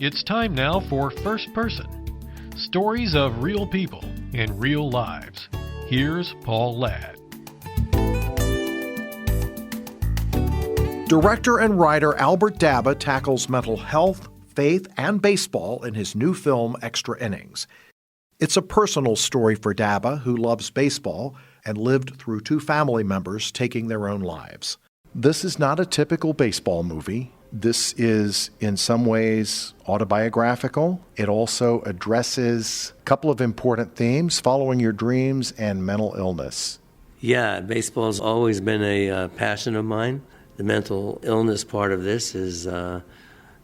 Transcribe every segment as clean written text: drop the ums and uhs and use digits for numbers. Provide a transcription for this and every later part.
It's time now for First Person. Stories of real people in real lives. Here's Paul Ladd. Director and writer Albert Daba tackles mental health, faith, and baseball in his new film, Extra Innings. It's a personal story for Daba, who loves baseball and lived through two family members taking their own lives. This is not a typical baseball movie. This is, in some ways, autobiographical. It also addresses a couple of important themes, following your dreams and mental illness. Yeah, baseball's always been a passion of mine. The mental illness part of this is,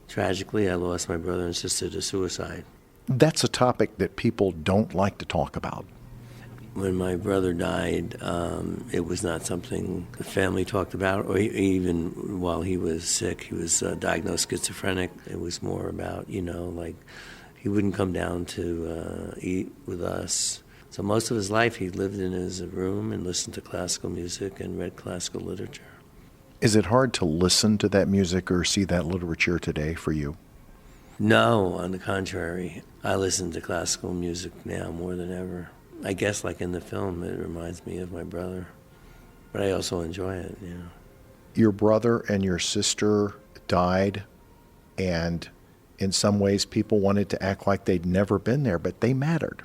tragically, I lost my brother and sister to suicide. That's a topic that people don't like to talk about. When my brother died, it was not something the family talked about, or even while he was sick. He was diagnosed schizophrenic. It was more about, like he wouldn't come down to eat with us. So most of his life he lived in his room and listened to classical music and read classical literature. Is it hard to listen to that music or see that literature today for you? No, on the contrary. I listen to classical music now more than ever. I guess like in the film, it reminds me of my brother. But I also enjoy it, Your brother and your sister died, and in some ways people wanted to act like they'd never been there, but they mattered.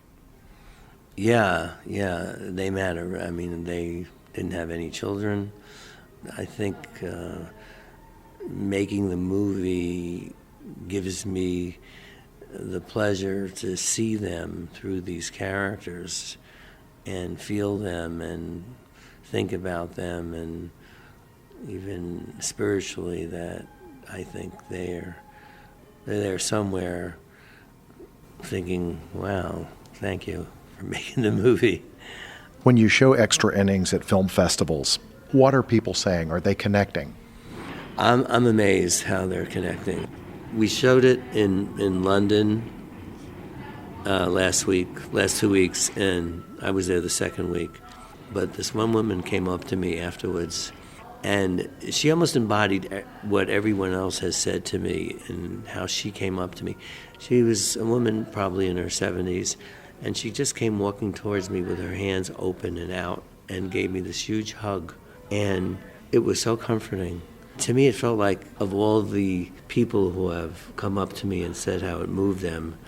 Yeah, they matter. I mean, they didn't have any children. I think making the movie gives me the pleasure to see them through these characters and feel them and think about them, and even spiritually that I think they're there somewhere thinking, wow, thank you for making the movie. When you show Extra Innings at film festivals, what are people saying? Are they connecting? I'm amazed how they're connecting. We showed it in London last 2 weeks, and I was there the second week. But this one woman came up to me afterwards, and she almost embodied what everyone else has said to me and how she came up to me. She was a woman probably in her 70s, and she just came walking towards me with her hands open and out and gave me this huge hug. And it was so comforting. To me, it felt like of all the people who have come up to me and said how it moved them,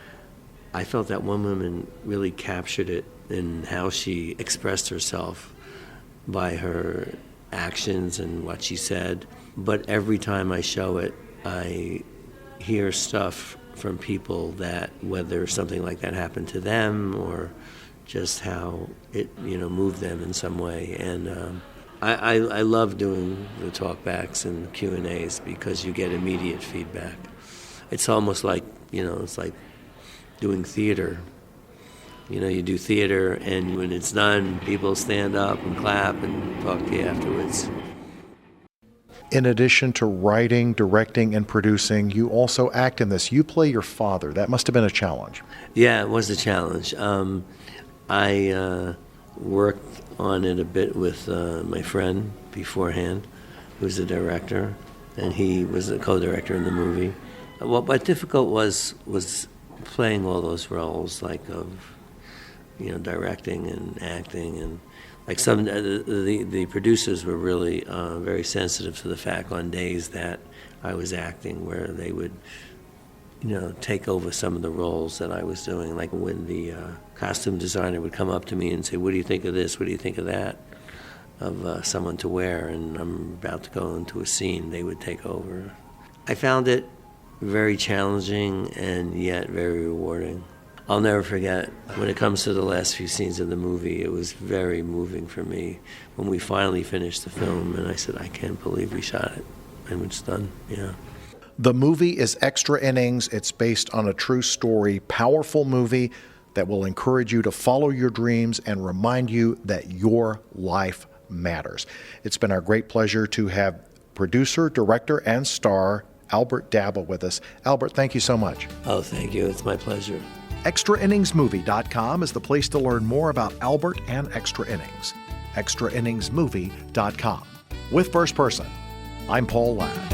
I felt that one woman really captured it in how she expressed herself by her actions and what she said. But every time I show it, I hear stuff from people that whether something like that happened to them or just how it, moved them in some way. And I love doing the talkbacks and Q&As because you get immediate feedback. It's almost like, it's like doing theater. You do theater, and when it's done, people stand up and clap and talk to you afterwards. In addition to writing, directing, and producing, you also act in this. You play your father. That must have been a challenge. Yeah, it was a challenge. I worked on it a bit with my friend beforehand, who's the director, and he was the co-director in the movie. What difficult was playing all those roles, like of directing and acting, and like some the producers were really very sensitive to the fact on days that I was acting, where they would take over some of the roles that I was doing. Like when the costume designer would come up to me and say, what do you think of this? What do you think of that? Of someone to wear, and I'm about to go into a scene, they would take over. I found it very challenging and yet very rewarding. I'll never forget, when it comes to the last few scenes of the movie, it was very moving for me when we finally finished the film, and I said, I can't believe we shot it, and it's done, yeah. The movie is Extra Innings. It's based on a true story, powerful movie that will encourage you to follow your dreams and remind you that your life matters. It's been our great pleasure to have producer, director, and star Albert Daba with us. Albert, thank you so much. Oh, thank you. It's my pleasure. ExtraInningsMovie.com is the place to learn more about Albert and Extra Innings. ExtraInningsMovie.com. With First Person, I'm Paul Ladd.